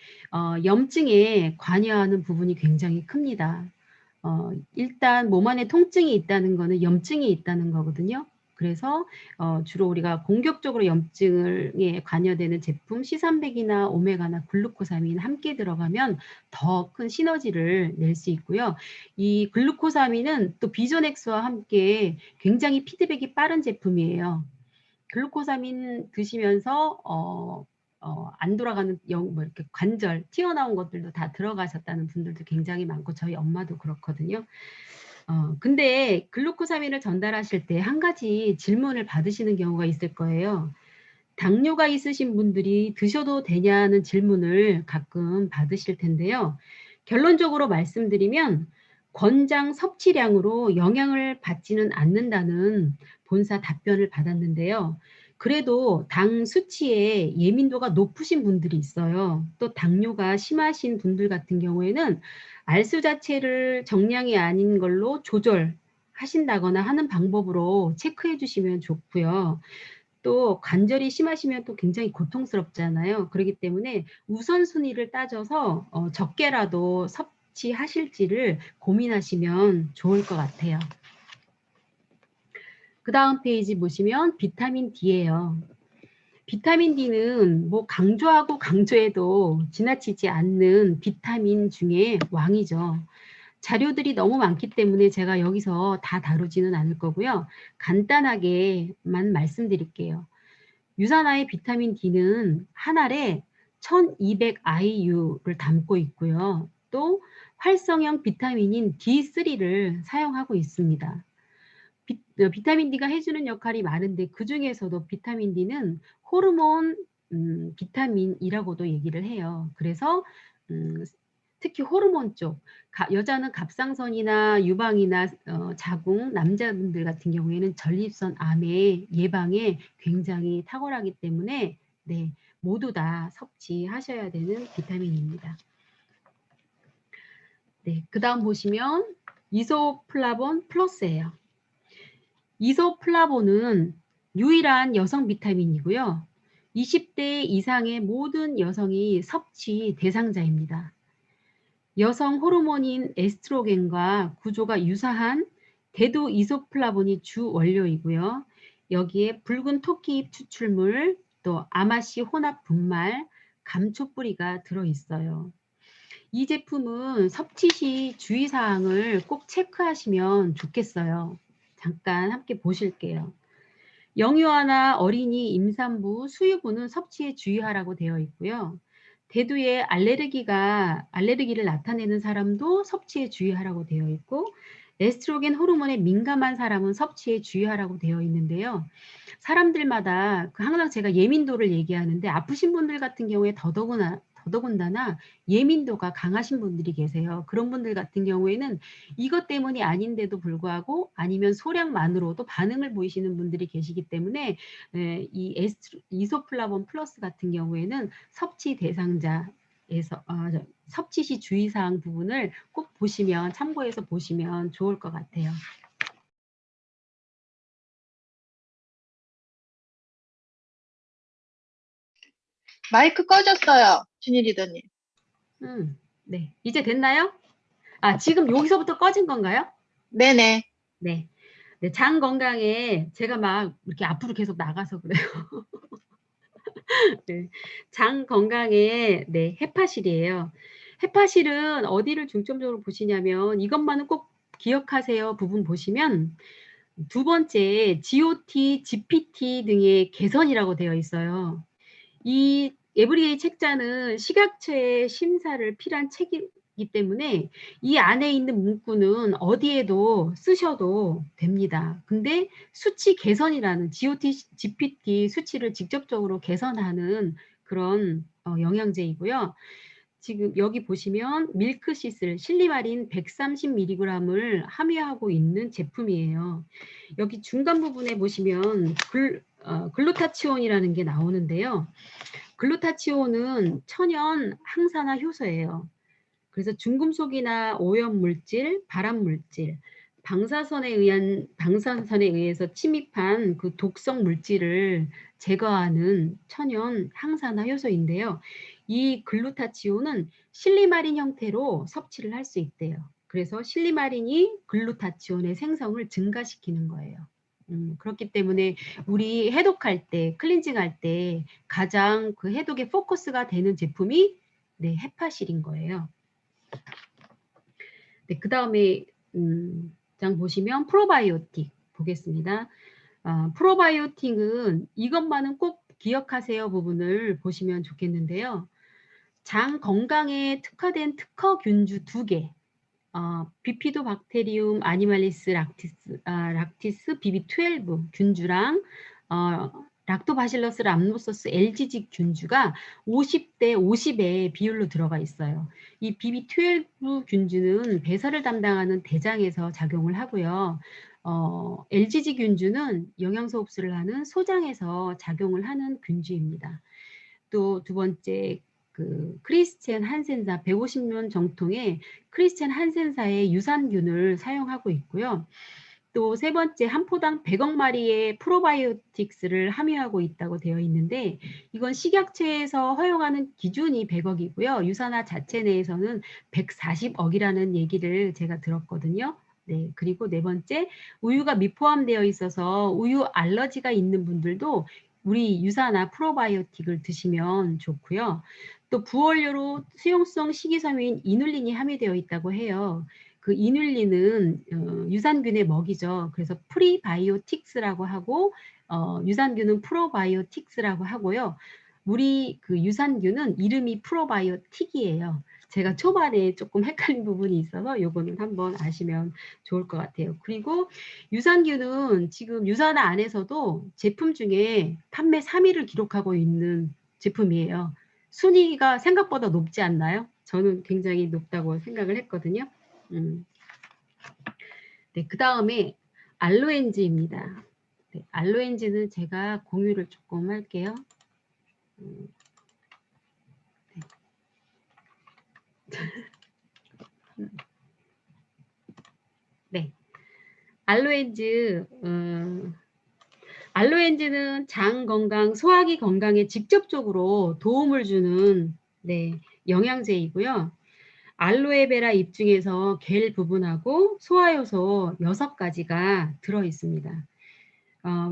염증에 관여하는 부분이 굉장히 큽니다. 일단 몸 안에 통증이 있다는 거는 염증이 있다는 거거든요. 그래서 주로 우리가 공격적으로 염증에 관여되는 제품 C300이나 오메가나 글루코사민 함께 들어가면 더 큰 시너지를 낼 수 있고요. 이 글루코사민은 또 비존엑스와 함께 굉장히 피드백이 빠른 제품이에요. 글루코사민 드시면서 안 돌아가는 뭐 이렇게 관절 튀어나온 것들도 다 들어가셨다는 분들도 굉장히 많고 저희 엄마도 그렇거든요. 근데 글루코사민을 전달하실 때 한 가지 질문을 받으시는 경우가 있을 거예요. 당뇨가 있으신 분들이 드셔도 되냐는 질문을 가끔 받으실 텐데요. 결론적으로 말씀드리면 권장 섭취량으로 영향을 받지는 않는다는 본사 답변을 받았는데요. 그래도 당 수치에 예민도가 높으신 분들이 있어요. 또 당뇨가 심하신 분들 같은 경우에는 알수 자체를 정량이 아닌 걸로 조절하신다거나 하는 방법으로 체크해 주시면 좋고요. 또 관절이 심하시면 또 굉장히 고통스럽잖아요. 그렇기 때문에 우선순위를 따져서 적게라도 섭취하실지를 고민하시면 좋을 것 같아요. 그다음 페이지 보시면 비타민 D예요. 비타민 D는 뭐 강조하고 강조해도 지나치지 않는 비타민 중에 왕이죠. 자료들이 너무 많기 때문에 제가 여기서 다 다루지는 않을 거고요. 간단하게만 말씀드릴게요. 유산화의 비타민 D는 한 알에 1200 IU를 담고 있고요. 또 활성형 비타민인 D3를 사용하고 있습니다. 비타민 D가 해주는 역할이 많은데 그중에서도 비타민 D는 호르몬 비타민이라고도 얘기를 해요. 그래서 특히 호르몬 쪽, 여자는 갑상선이나 유방이나 자궁, 남자분들 같은 경우에는 전립선 암의 예방에 굉장히 탁월하기 때문에 네, 모두 다 섭취하셔야 되는 비타민입니다. 네, 그 다음 보시면 이소플라본 플러스예요. 이소플라본은 유일한 여성 비타민이고요. 20대 이상의 모든 여성이 섭취 대상자입니다. 여성 호르몬인 에스트로겐과 구조가 유사한 대두 이소플라본이 주 원료이고요. 여기에 붉은 토끼잎 추출물, 또 아마시 혼합 분말, 감초 뿌리가 들어있어요. 이 제품은 섭취 시 주의사항을 꼭 체크하시면 좋겠어요. 잠깐 함께 보실게요. 영유아나 어린이, 임산부, 수유부는 섭취에 주의하라고 되어 있고요. 대두에 알레르기를 나타내는 사람도 섭취에 주의하라고 되어 있고, 에스트로겐 호르몬에 민감한 사람은 섭취에 주의하라고 되어 있는데요. 사람들마다 항상 제가 예민도를 얘기하는데 아프신 분들 같은 경우에 더더군다나 예민도가 강하신 분들이 계세요. 그런 분들 같은 경우에는 이것 때문이 아닌데도 불구하고 아니면 소량만으로도 반응을 보이시는 분들이 계시기 때문에 이 이소플라본 플러스 같은 경우에는 섭취 대상자에서 섭취 시 주의사항 부분을 꼭 보시면 참고해서 보시면 좋을 것 같아요. 마이크 꺼졌어요, 준희 리더님. 네. 이제 됐나요? 아, 지금 여기서부터 꺼진 건가요? 네네. 네. 네, 장 건강에 제가 막 이렇게 앞으로 계속 나가서 그래요. 네. 장 건강에 네, 헤파실이에요. 헤파실은 어디를 중점적으로 보시냐면 이것만은 꼭 기억하세요 부분 보시면 두 번째 GOT, GPT 등의 개선이라고 되어 있어요. 이 에브리데이 책자는 식약처의 심사를 필요한 책이기 때문에 이 안에 있는 문구는 어디에도 쓰셔도 됩니다. 근데 수치 개선이라는 GOT, GPT 수치를 직접적으로 개선하는 그런 영양제이고요. 지금 여기 보시면 밀크시슬 실리마린 130mg을 함유하고 있는 제품이에요. 여기 중간 부분에 보시면 글루타치온이라는 게 나오는데요. 글루타치온은 천연 항산화 효소예요. 그래서 중금속이나 오염물질, 발암물질, 방사선에 의해서 침입한 그 독성 물질을 제거하는 천연 항산화 효소인데요. 이 글루타치온은 실리마린 형태로 섭취를 할 수 있대요. 그래서 실리마린이 글루타치온의 생성을 증가시키는 거예요. 그렇기 때문에 우리 해독할 때, 클렌징할 때 가장 그 해독의 포커스가 되는 제품이 네, 헤파실인 거예요. 네, 그 다음에 장 보시면 프로바이오틱 보겠습니다. 프로바이오틱은 이것만은 꼭 기억하세요 부분을 보시면 좋겠는데요. 장 건강에 특화된 특허균주 2개, 비피도박테리움 아니말리스 락티스 BB12 균주랑 락토바실러스 람노소스 LGG 균주가 50대 50의 비율로 들어가 있어요. 이 BB12 균주는 배설을 담당하는 대장에서 작용을 하고요. LGG 균주는 영양소 흡수를 하는 소장에서 작용을 하는 균주입니다. 또 두 번째 그 크리스티안 한센사 150년 정통의 크리스티안 한센사의 유산균을 사용하고 있고요. 또 세 번째 한 포당 100억 마리의 프로바이오틱스를 함유하고 있다고 되어 있는데 이건 식약처에서 허용하는 기준이 100억이고요. 유산화 자체 내에서는 140억이라는 얘기를 제가 들었거든요. 네, 그리고 네 번째 우유가 미포함되어 있어서 우유 알러지가 있는 분들도 우리 유산화 프로바이오틱을 드시면 좋고요. 또 부원료로 수용성 식이섬유인 이눌린이 함유되어 있다고 해요. 그 이눌린은 유산균의 먹이죠. 그래서 프리바이오틱스라고 하고 유산균은 프로바이오틱스라고 하고요. 우리 그 유산균은 이름이 프로바이오틱이에요. 제가 초반에 조금 헷갈린 부분이 있어서 요거는 한번 아시면 좋을 것 같아요. 그리고 유산균은 지금 유산화 안에서도 제품 중에 판매 3위를 기록하고 있는 제품이에요. 순위가 생각보다 높지 않나요? 저는 굉장히 높다고 생각을 했거든요. 네, 그 다음에 알로엔즈입니다. 네, 알로엔즈는 제가 공유를 조금 할게요. 네, 알로엔즈, 알로엔즈는 장 건강, 소화기 건강에 직접적으로 도움을 주는 네, 영양제이고요. 알로에베라 잎 중에서 겔 부분하고 소화효소 6가지가 들어 있습니다.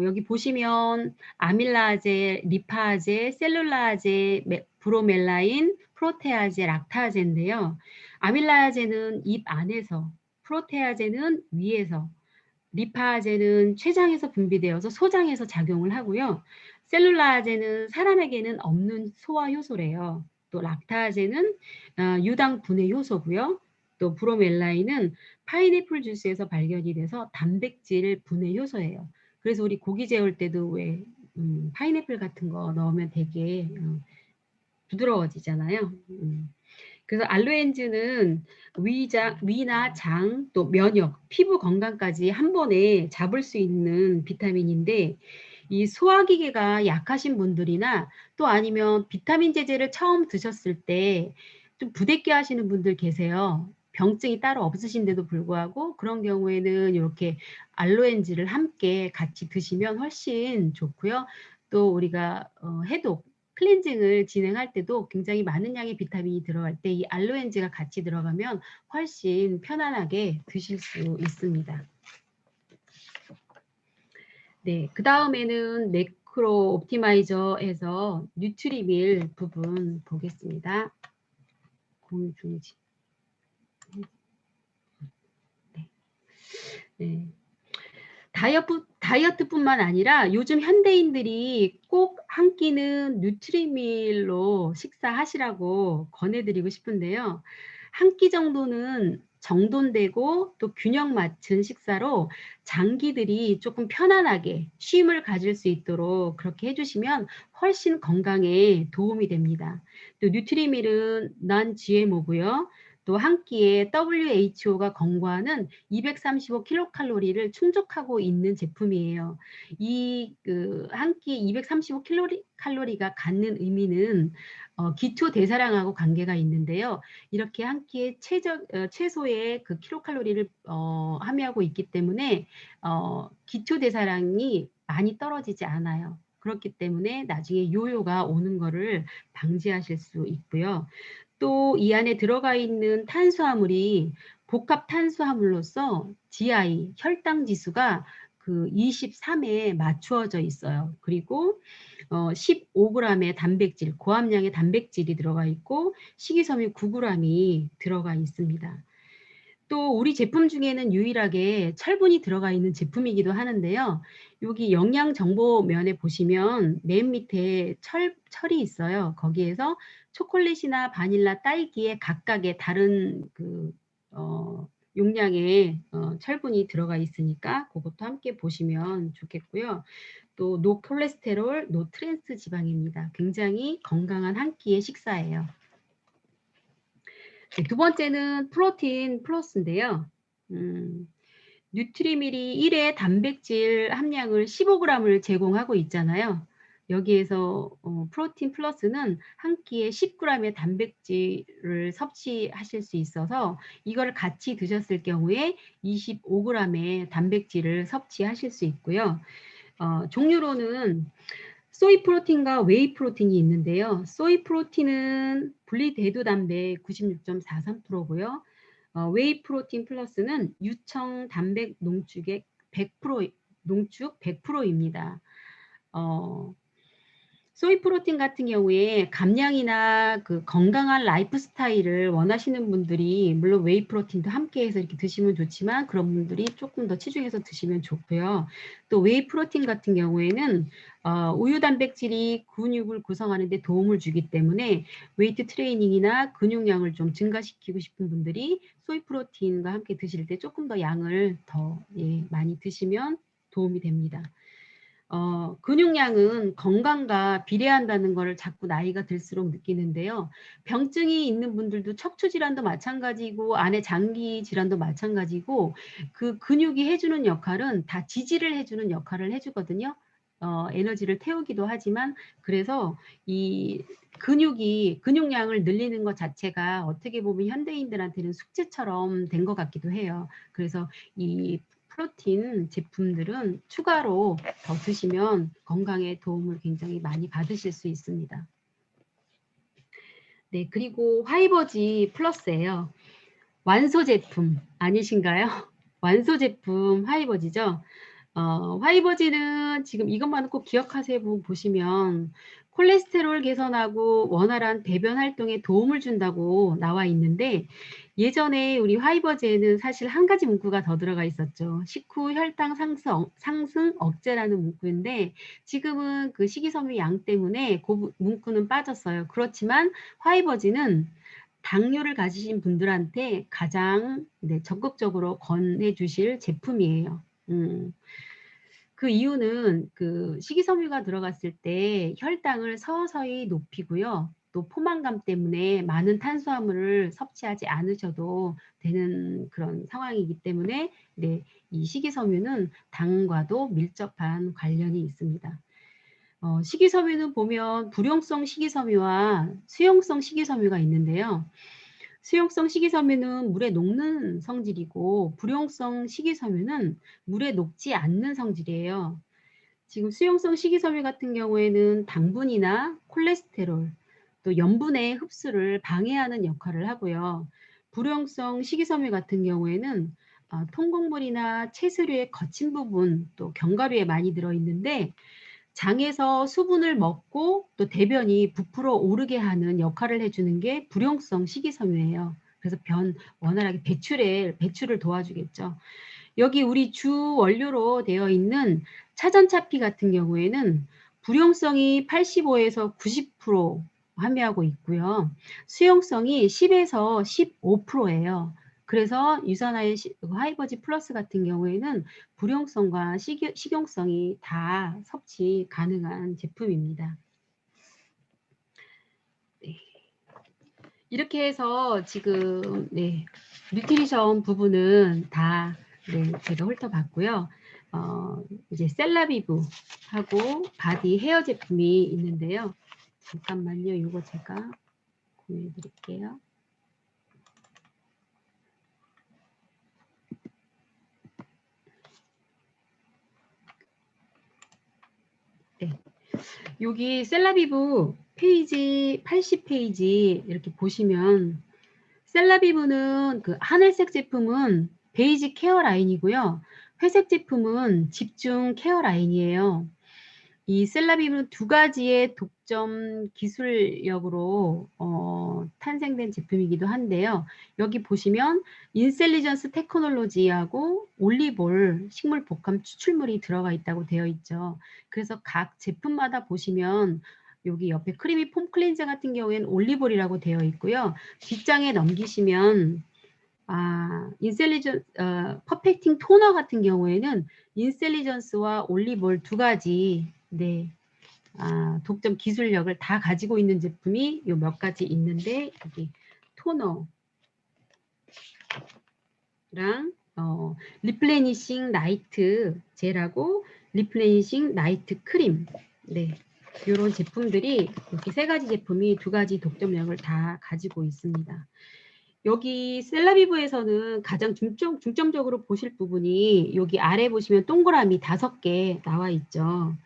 여기 보시면 아밀라제, 리파제, 셀룰라제, 브로멜라인, 프로테아제, 락타제인데요. 아밀라제는 잎 안에서, 프로테아제는 위에서, 리파제는 췌장에서 분비되어서 소장에서 작용을 하고요. 셀룰라제는 사람에게는 없는 소화 효소래요. 또 락타제는 유당 분해 효소고요. 또 브로멜라인은 파인애플 주스에서 발견이 돼서 단백질 분해 효소예요. 그래서 우리 고기 재울 때도 왜 파인애플 같은 거 넣으면 되게 부드러워지잖아요. 그래서 알로엔즈는 위나 장, 또 면역, 피부 건강까지 한 번에 잡을 수 있는 비타민인데 이 소화기계가 약하신 분들이나 또 아니면 비타민 제제를 처음 드셨을 때 좀 부대껴 하시는 분들 계세요. 병증이 따로 없으신데도 불구하고 그런 경우에는 이렇게 알로엔즈를 함께 같이 드시면 훨씬 좋고요. 또 우리가 해독, 클렌징을 진행할 때도 굉장히 많은 양의 비타민이 들어갈 때 이 알로엔즈가 같이 들어가면 훨씬 편안하게 드실 수 있습니다. 네, 그 다음에는 매크로 옵티마이저에서 뉴트리밀 부분 보겠습니다. 공유 중지. 네. 네. 다이어트뿐만 아니라 요즘 현대인들이 꼭 한 끼는 뉴트리밀로 식사하시라고 권해드리고 싶은데요. 한 끼 정도는 정돈되고 또 균형 맞춘 식사로 장기들이 조금 편안하게 쉼을 가질 수 있도록 그렇게 해주시면 훨씬 건강에 도움이 됩니다. 또 뉴트리밀은 난 GMO고요. 또 한 끼에 WHO가 권고하는 235kcal를 충족하고 있는 제품이에요. 이 한 끼에 235kcal가 갖는 의미는 기초 대사량하고 관계가 있는데요. 이렇게 한 끼에 최소의 그 킬로칼로리를 함유하고 있기 때문에 기초 대사량이 많이 떨어지지 않아요. 그렇기 때문에 나중에 요요가 오는 거를 방지하실 수 있고요. 또 이 안에 들어가 있는 탄수화물이 복합 탄수화물로서 GI, 혈당 지수가 그 23에 맞추어져 있어요. 그리고 15g의 단백질, 고함량의 단백질이 들어가 있고 식이섬유 9g이 들어가 있습니다. 또 우리 제품 중에는 유일하게 철분이 들어가 있는 제품이기도 하는데요. 여기 영양 정보면에 보시면 맨 밑에 철이 있어요. 거기에서 초콜릿이나 바닐라, 딸기에 각각의 다른 용량의 철분이 들어가 있으니까 그것도 함께 보시면 좋겠고요. 또 노콜레스테롤, 노트랜스 지방입니다. 굉장히 건강한 한 끼의 식사예요. 네, 두 번째는 프로틴 플러스인데요. 뉴트리밀이 1회 단백질 함량을 15g을 제공하고 있잖아요. 여기에서 프로틴 플러스는 한 끼에 10g의 단백질을 섭취하실 수 있어서 이걸 같이 드셨을 경우에 25g의 단백질을 섭취하실 수 있고요. 종류로는 소이 프로틴과 웨이 프로틴이 있는데요. 소이 프로틴은 분리대두 단백 96.43%고요. 웨이 프로틴 플러스는 유청 단백 농축의 100% 농축 100%입니다. 소이 프로틴 같은 경우에 감량이나 그 건강한 라이프 스타일을 원하시는 분들이 물론 웨이 프로틴도 함께 해서 이렇게 드시면 좋지만 그런 분들이 조금 더 치중해서 드시면 좋고요. 또 웨이 프로틴 같은 경우에는 우유 단백질이 근육을 구성하는 데 도움을 주기 때문에 웨이트 트레이닝이나 근육량을 좀 증가시키고 싶은 분들이 소이 프로틴과 함께 드실 때 조금 더 양을 더 많이 드시면 도움이 됩니다. 근육량은 건강과 비례한다는 것을 자꾸 나이가 들수록 느끼는데요. 병증이 있는 분들도 척추 질환도 마찬가지고 안에 장기 질환도 마찬가지고 그 근육이 해주는 역할은 다 지지를 해주는 역할을 해주거든요. 에너지를 태우기도 하지만 그래서 이 근육량을 늘리는 것 자체가 어떻게 보면 현대인들한테는 숙제처럼 된 것 같기도 해요. 그래서 이 프로틴 제품들은 추가로 더 드시면 건강에 도움을 굉장히 많이 받으실 수 있습니다. 네, 그리고 화이버지 플러스예요. 완소 제품 아니신가요? 완소 제품 화이버지죠. 화이버지는 지금 이것만 꼭 기억하세요. 보시면 콜레스테롤 개선하고 원활한 배변 활동에 도움을 준다고 나와 있는데 예전에 우리 화이버지에는 사실 한 가지 문구가 더 들어가 있었죠. 식후 혈당 상승 억제라는 문구인데 지금은 그 식이섬유 양 때문에 그 문구는 빠졌어요. 그렇지만 화이버지는 당뇨를 가지신 분들한테 가장 적극적으로 권해주실 제품이에요. 그 이유는 그 식이섬유가 들어갔을 때 혈당을 서서히 높이고요. 또 포만감 때문에 많은 탄수화물을 섭취하지 않으셔도 되는 그런 상황이기 때문에 이 식이섬유는 당과도 밀접한 관련이 있습니다. 식이섬유는 보면 불용성 식이섬유와 수용성 식이섬유가 있는데요. 수용성 식이섬유는 물에 녹는 성질이고 불용성 식이섬유는 물에 녹지 않는 성질이에요. 지금 수용성 식이섬유 같은 경우에는 당분이나 콜레스테롤, 또 염분의 흡수를 방해하는 역할을 하고요. 불용성 식이섬유 같은 경우에는 통곡물이나 채소류의 거친 부분, 또 견과류에 많이 들어있는데 장에서 수분을 먹고 또 대변이 부풀어 오르게 하는 역할을 해주는 게 불용성 식이섬유예요. 그래서 원활하게 배출을 도와주겠죠. 여기 우리 주 원료로 되어 있는 차전차피 같은 경우에는 불용성이 85에서 90% 함유하고 있고요. 수용성이 10에서 15%예요. 그래서 유산화의 하이버지 플러스 같은 경우에는 불용성과 식용성이 다 섭취 가능한 제품입니다. 네. 이렇게 해서 지금 뉴트리션 부분은 다 제가 훑어봤고요. 이제 셀라비브하고 바디 헤어 제품이 있는데요. 잠깐만요. 이거 제가 공유해 드릴게요. 네. 여기 셀라비브 페이지 80페이지 이렇게 보시면 셀라비브는 그 하늘색 제품은 베이지 케어 라인이고요. 회색 제품은 집중 케어 라인이에요. 이 셀라비브는 두 가지의 독점 기술력으로 탄생된 제품이기도 한데요. 여기 보시면 인셀리전스 테크놀로지하고 올리볼 식물 복합 추출물이 들어가 있다고 되어 있죠. 그래서 각 제품마다 보시면 여기 옆에 크리미 폼 클렌저 같은 경우에는 올리볼이라고 되어 있고요. 뒷장에 넘기시면 퍼펙팅 토너 같은 경우에는 인셀리전스와 올리볼 두 가지 네, 독점 기술력을 다 가지고 있는 제품이 요 몇 가지 있는데 여기 토너랑 리플레니싱 나이트 젤하고 리플레니싱 나이트 크림 네, 이런 제품들이 이렇게 세 가지 제품이 두 가지 독점력을 다 가지고 있습니다. 여기 셀라비브에서는 가장 중점적으로 보실 부분이 여기 아래 보시면 동그라미 5개 나와 있죠.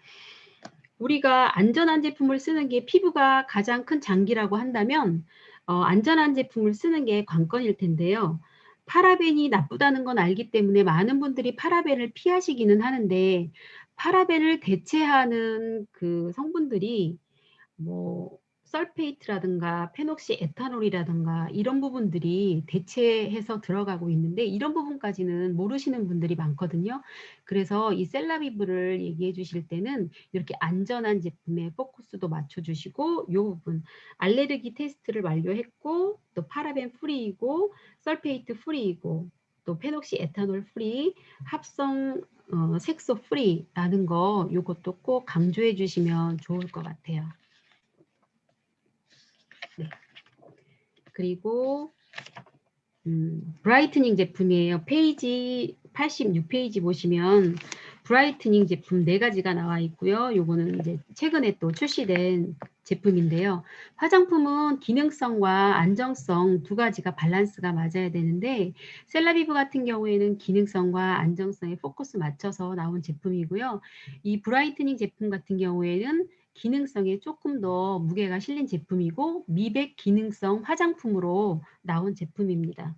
우리가 안전한 제품을 쓰는 게 피부가 가장 큰 장기라고 한다면 안전한 제품을 쓰는 게 관건일 텐데요. 파라벤이 나쁘다는 건 알기 때문에 많은 분들이 파라벤을 피하시기는 하는데 파라벤을 대체하는 그 성분들이 뭐 설페이트라든가 페녹시 에탄올이라든가 이런 부분들이 대체해서 들어가고 있는데 이런 부분까지는 모르시는 분들이 많거든요. 그래서 이 셀라비브를 얘기해 주실 때는 이렇게 안전한 제품에 포커스도 맞춰 주시고 이 부분 알레르기 테스트를 완료했고 또 파라벤 프리이고 설페이트 프리이고 또 페녹시 에탄올 프리 합성 색소 프리라는 거 이것도 꼭 강조해 주시면 좋을 것 같아요. 네. 그리고 브라이트닝 제품이에요. 페이지 86페이지 보시면 브라이트닝 제품 4가지가 나와 있고요. 요거는 이제 최근에 또 출시된 제품인데요. 화장품은 기능성과 안정성 두 가지가 밸런스가 맞아야 되는데 셀라비브 같은 경우에는 기능성과 안정성에 포커스 맞춰서 나온 제품이고요. 이 브라이트닝 제품 같은 경우에는 기능성에 조금 더 무게가 실린 제품이고 미백 기능성 화장품으로 나온 제품입니다.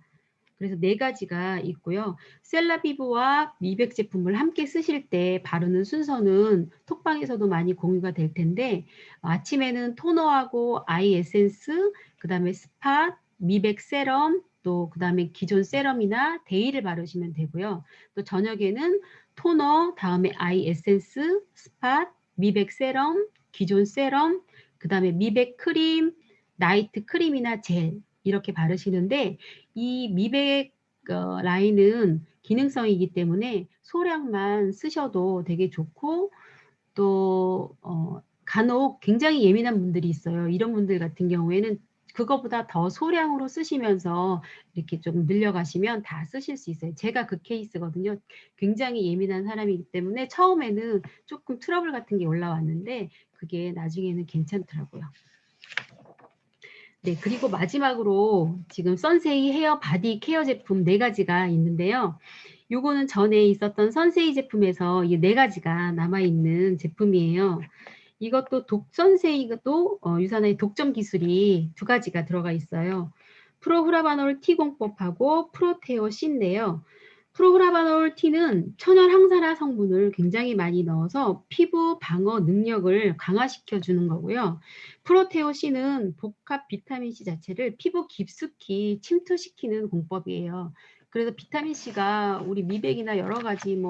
그래서 4가지가 있고요. 셀라비브와 미백 제품을 함께 쓰실 때 바르는 순서는 톡방에서도 많이 공유가 될 텐데 아침에는 토너하고 아이 에센스, 그 다음에 스팟, 미백 세럼, 또 그 다음에 기존 세럼이나 데이를 바르시면 되고요. 또 저녁에는 토너, 다음에 아이 에센스, 스팟, 미백 세럼, 기존 세럼, 그 다음에 미백 크림, 나이트 크림이나 젤 이렇게 바르시는데 이 미백 라인은 기능성이기 때문에 소량만 쓰셔도 되게 좋고 또 간혹 굉장히 예민한 분들이 있어요. 이런 분들 같은 경우에는 그거보다 더 소량으로 쓰시면서 이렇게 좀 늘려가시면 다 쓰실 수 있어요. 제가 그 케이스거든요. 굉장히 예민한 사람이기 때문에 처음에는 조금 트러블 같은 게 올라왔는데 그게 나중에는 괜찮더라고요. 네, 그리고 마지막으로 지금 선세이 헤어 바디 케어 제품 4가지가 있는데요. 요거는 전에 있었던 선세이 제품에서 이 4가지가 남아있는 제품이에요. 이것도 선세이도 유산의 독점 기술이 2가지가 들어가 있어요. 프로후라바놀 T공법하고 프로테오 C인데요. 프로후라바놀 T는 천연 항산화 성분을 굉장히 많이 넣어서 피부 방어 능력을 강화시켜 주는 거고요. 프로테오 C는 복합 비타민 C 자체를 피부 깊숙이 침투시키는 공법이에요. 그래서 비타민 C가 우리 미백이나 여러 가지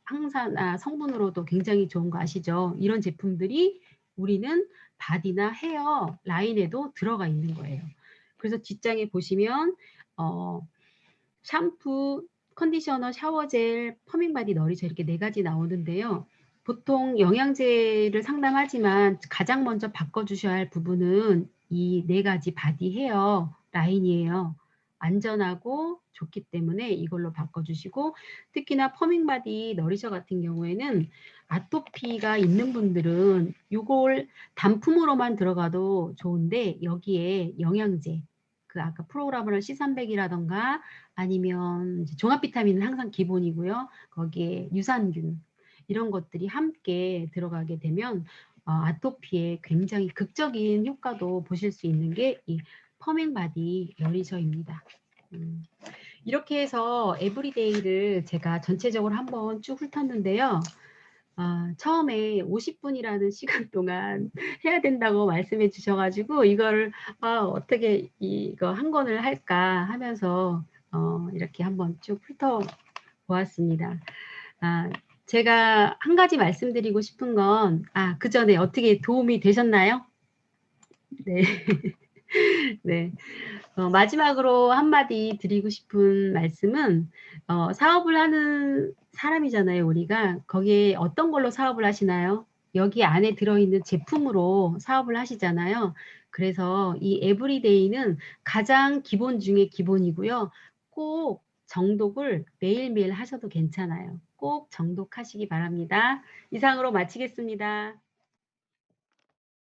항산화 성분으로도 굉장히 좋은 거 아시죠? 이런 제품들이 우리는 바디나 헤어 라인에도 들어가 있는 거예요. 그래서 뒷장에 보시면 샴푸, 컨디셔너, 샤워젤, 퍼밍바디, 너리저 이렇게 4가지 나오는데요. 보통 영양제를 상담하지만 가장 먼저 바꿔주셔야 할 부분은 이 4가지 바디 헤어 라인이에요. 안전하고 좋기 때문에 이걸로 바꿔주시고 특히나 퍼밍바디, 너리저 같은 경우에는 아토피가 있는 분들은 이걸 단품으로만 들어가도 좋은데 여기에 영양제 그 아까 프로그라머럴 C300이라던가 아니면 종합 비타민은 항상 기본이고요. 거기에 유산균 이런 것들이 함께 들어가게 되면 아토피에 굉장히 극적인 효과도 보실 수 있는 게 이 퍼밍바디 너리저입니다. 이렇게 해서 에브리데이를 제가 전체적으로 한번 쭉 훑었는데요. 처음에 50분이라는 시간 동안 해야 된다고 말씀해 주셔가지고 이걸 어떻게 이거 한 권을 할까 하면서 이렇게 한번 쭉 훑어보았습니다. 제가 한 가지 말씀드리고 싶은 건 그 전에 어떻게 도움이 되셨나요? 네. 네. 마지막으로 한마디 드리고 싶은 말씀은 사업을 하는 사람이잖아요, 우리가. 거기에 어떤 걸로 사업을 하시나요? 여기 안에 들어있는 제품으로 사업을 하시잖아요. 그래서 이 에브리데이는 가장 기본 중에 기본이고요. 꼭 정독을 매일매일 하셔도 괜찮아요. 꼭 정독하시기 바랍니다. 이상으로 마치겠습니다.